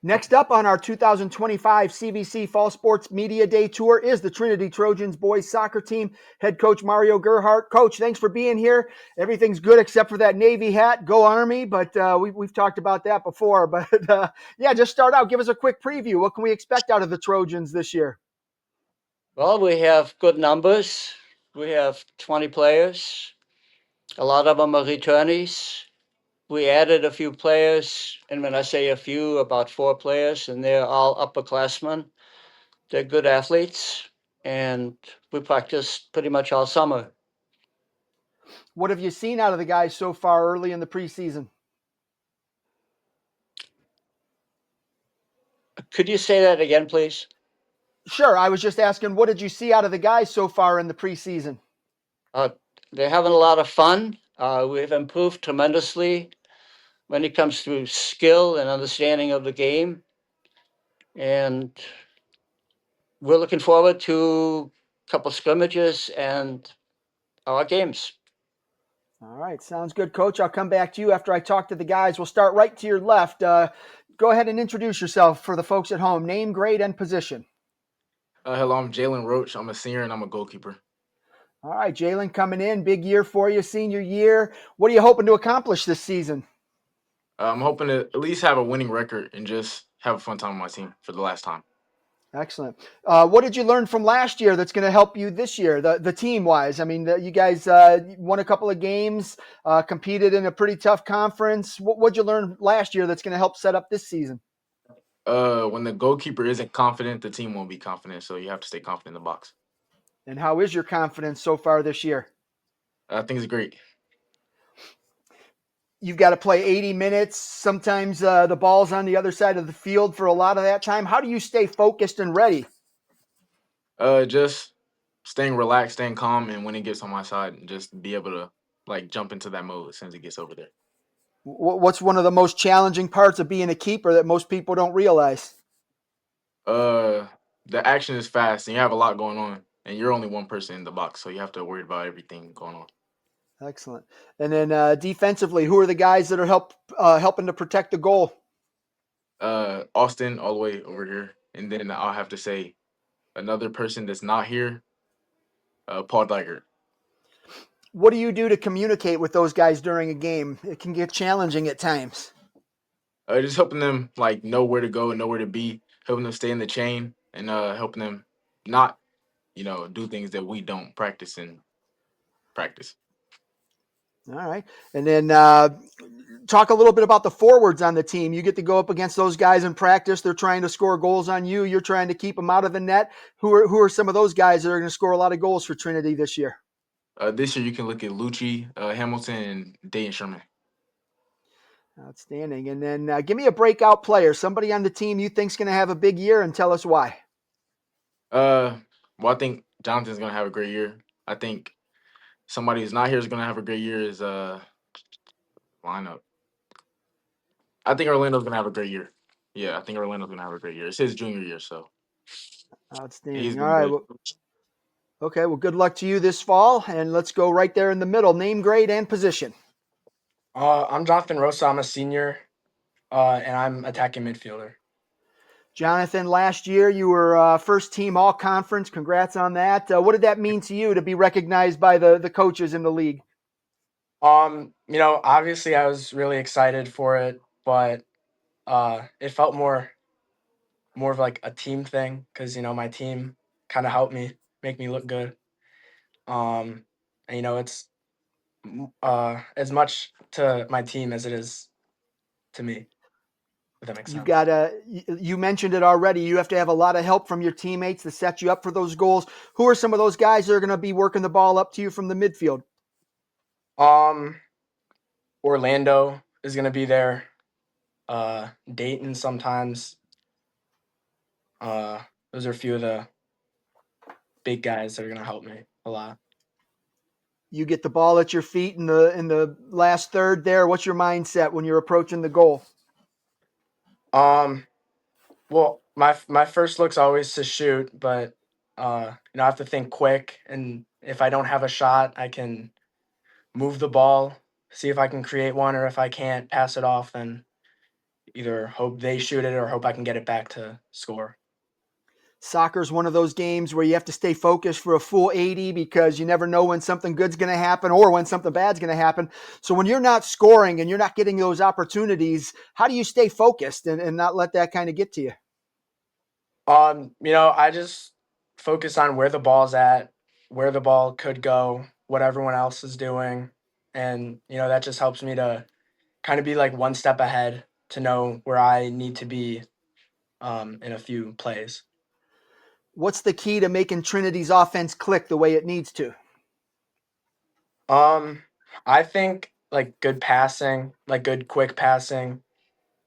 Next up on our 2025 CVC Fall Sports Media Day Tour is the Trinity Trojans boys soccer team. Head coach Mario Gerhardt. Coach, thanks for being here. Everything's good except for that Navy hat. Go Army! But we've talked about that before. But yeah, just start out. Give us a quick preview. What can we expect out of the Trojans this year? Well, we have good numbers. We have 20 players. A lot of them are returnees. We added a few players, and when I say a few, about 4 players, and they're all upperclassmen. They're good athletes, and we practiced pretty much all summer. What have you seen out of the guys so far early in the preseason? Could you say that again, please? Sure. I was just asking, what did you see out of the guys so far in the preseason? Uh, they're having a lot of fun. We've improved tremendously when it comes to skill and understanding of the game. And we're looking forward to a couple scrimmages and our games. All right, sounds good, Coach. I'll come back to you after I talk to the guys. We'll start right to your left. Go ahead and introduce yourself for the folks at home. Name, grade, and position. Hello, I'm Jalen Roach. I'm a senior and I'm a goalkeeper. All right, Jalen coming in. Big year for you, senior year. What are you hoping to accomplish this season? I'm hoping to at least have a winning record and just have a fun time with my team for the last time. Excellent. What did you learn from last year that's going to help you this year, the team wise? I mean, you guys won a couple of games, competed in a pretty tough conference. What did you learn last year that's going to help set up this season? When the goalkeeper isn't confident, the team won't be confident. So you have to stay confident in the box. And how is your confidence so far this year? I think it's great. You've got to play 80 minutes. Sometimes the ball's on the other side of the field for a lot of that time. How do you stay focused and ready? Just staying relaxed, staying calm, and when it gets on my side, just be able to like jump into that mode as soon as it gets over there. What's one of the most challenging parts of being a keeper that most people don't realize? Uh, the action is fast and you have a lot going on, and you're only one person in the box, so you have to worry about everything going on. Excellent. And then defensively, who are the guys that are helping to protect the goal? Austin all the way over here, and then I'll have to say another person that's not here, Paul Dygert. What do you do to communicate with those guys during a game? It can get challenging at times. Just helping them like know where to go and know where to be, helping them stay in the chain, and helping them not, do things that we don't practice in practice. All right. And then talk a little bit about the forwards on the team. You get to go up against those guys in practice. They're trying to score goals on you. You're trying to keep them out of the net. Who are some of those guys that are going to score a lot of goals for Trinity this year? This year you can look at Lucci, Hamilton, and Dayton Sherman. Outstanding. And then give me a breakout player, somebody on the team you think's going to have a big year, and tell us why. Well, I think Jonathan's gonna have a great year. I think somebody who's not here is gonna have a great year. Is lineup. I think Orlando's gonna have a great year. Yeah, I think Orlando's gonna have a great year. It's his junior year, so he's Outstanding. All been right. good. Well, okay. Well, good luck to you this fall, and let's go right there in the middle. Name, grade, and position. I'm Jonathan Rosa. I'm a senior, and I'm attacking midfielder. Jonathan, last year you were first team all conference. Congrats on that. What did that mean to you to be recognized by the coaches in the league? Obviously I was really excited for it, but it felt more of like a team thing because my team kind of helped me make me look good. And it's as much to my team as it is to me. If that makes You've sense. got you mentioned it already. You have to have a lot of help from your teammates to set you up for those goals. Who are some of those guys that are going to be working the ball up to you from the midfield? Um, Orlando is gonna be there. Dayton sometimes. Those are a few of the big guys that are gonna help me a lot. You get the ball at your feet in the last third there. What's your mindset when you're approaching the goal? Well, my first look's always to shoot, but I have to think quick, and if I don't have a shot, I can move the ball, see if I can create one, or if I can't pass it off, then either hope they shoot it or hope I can get it back to score. Soccer's one of those games where you have to stay focused for a full 80 because you never know when something good's going to happen or when something bad's going to happen. So when you're not scoring and you're not getting those opportunities, how do you stay focused and not let that kind of get to you? I just focus on where the ball's at, where the ball could go, what everyone else is doing. And, that just helps me to kind of be like one step ahead to know where I need to be in a few plays. What's the key to making Trinity's offense click the way it needs to? I think like good passing, like good quick passing,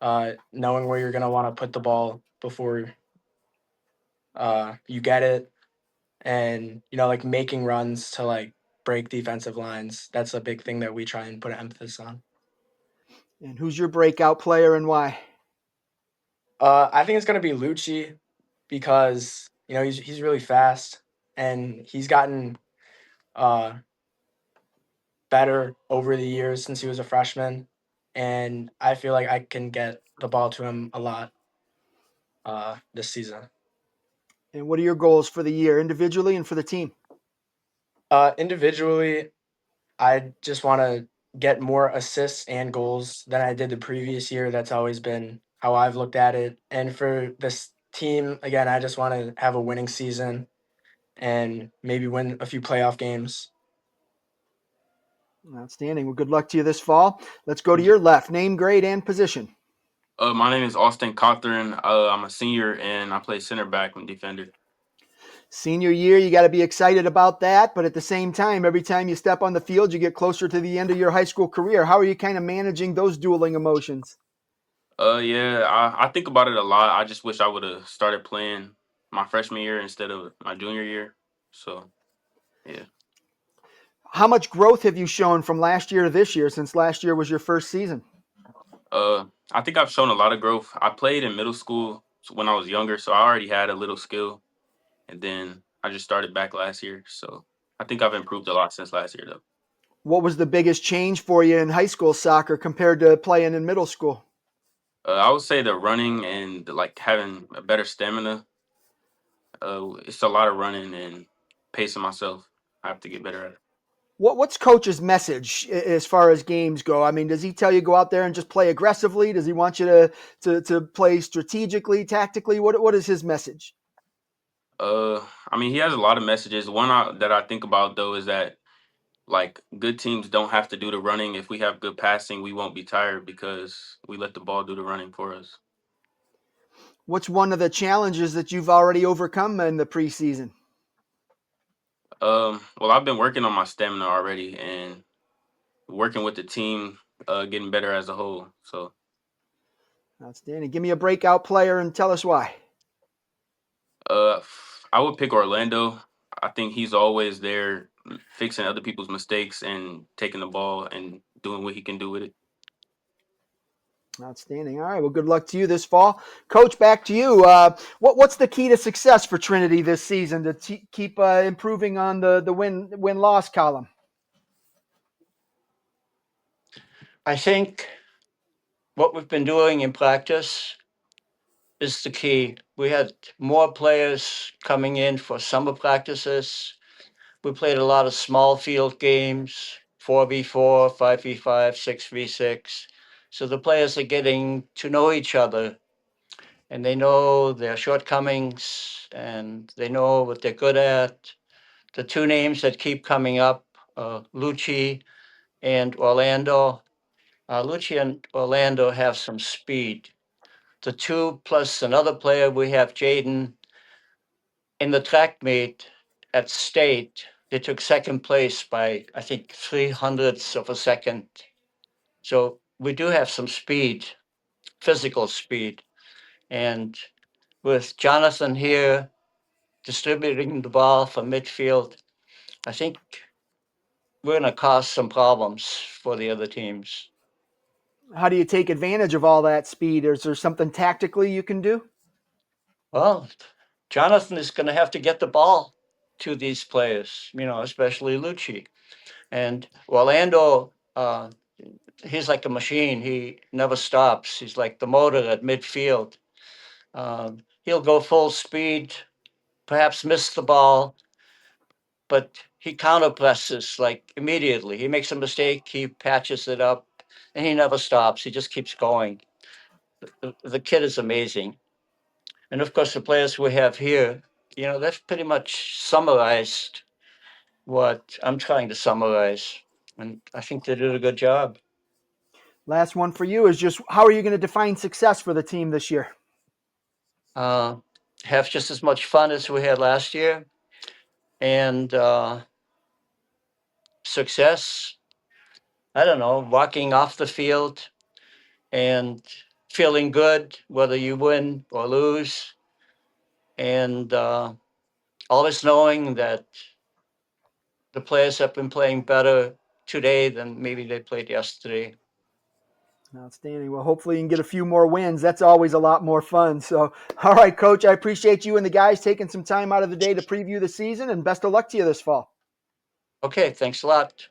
knowing where you're gonna want to put the ball before you get it, and like making runs to like break defensive lines. That's a big thing that we try and put an emphasis on. And who's your breakout player and why? I think it's gonna be Lucci because he's really fast and he's gotten uh, better over the years since he was a freshman, and I feel like I can get the ball to him a lot this season. And what are your goals for the year, individually and for the team? Individually, I just want to get more assists and goals than I did the previous year. That's always been how I've looked at it. And for this team, again, I just want to have a winning season and maybe win a few playoff games. Outstanding. Well, good luck to you this fall. Let's go to your left. Name, grade, and position. My name is Austin Cawthorn. I'm a senior and I play center back and defender. Senior year, you got to be excited about that. But at the same time, every time you step on the field, you get closer to the end of your high school career. How are you kind of managing those dueling emotions? Yeah, I think about it a lot. I just wish I would have started playing my freshman year instead of my junior year. So, yeah. How much growth have you shown from last year to this year since last year was your first season? I think I've shown a lot of growth. I played in middle school when I was younger, so I already had a little skill. And then I just started back last year. So I think I've improved a lot since last year, though. What was the biggest change for you in high school soccer compared to playing in middle school? I would say the running and like having a better stamina. It's a lot of running and pacing myself. I have to get better at it. What's coach's message as far as games go? I mean, does he tell you go out there and just play aggressively? Does he want you to play strategically, tactically? What is his message? I mean, he has a lot of messages. That I think about though is that like good teams don't have to do the running. If we have good passing, we won't be tired because we let the ball do the running for us. What's one of the challenges that you've already overcome in the preseason? Well, I've been working on my stamina already and working with the team, getting better as a whole. So, Outstanding. Give me a breakout player and tell us why. uh, I would pick Orlando. I think he's always there, fixing other people's mistakes and taking the ball and doing what he can do with it. Outstanding. All right. Well, good luck to you this fall, Coach. Back to you. What's the key to success for Trinity this season to keep improving on the win loss column? I think what we've been doing in practice is the key. We had more players coming in for summer practices. We played a lot of small field games, 4v4, 5v5, 6v6. So the players are getting to know each other and they know their shortcomings and they know what they're good at. The two names that keep coming up, Lucci and Orlando. Lucci and Orlando have some speed. The two plus another player, we have Jaden in the track meet at state. They took second place by, I think, 300ths of a second. So we do have some speed, physical speed. And with Jonathan here distributing the ball from midfield, I think we're going to cause some problems for the other teams. How do you take advantage of all that speed? Is there something tactically you can do? Well, Jonathan is going to have to get the ball to these players, especially Lucci. And Orlando he's like a machine. He never stops. He's like the motor at midfield. He'll go full speed, perhaps miss the ball, but he counter presses like immediately. He makes a mistake, he patches it up, and he never stops. He just keeps going. The kid is amazing. And of course, the players we have here, that's pretty much summarized what I'm trying to summarize. And I think they did a good job. Last one for you is just how are you going to define success for the team this year? Uh, have just as much fun as we had last year. And success, I don't know, walking off the field and feeling good, whether you win or lose. And always knowing that the players have been playing better today than maybe they played yesterday. Outstanding. Well, hopefully you can get a few more wins. That's always a lot more fun. So, all right, Coach, I appreciate you and the guys taking some time out of the day to preview the season, and best of luck to you this fall. Okay, thanks a lot.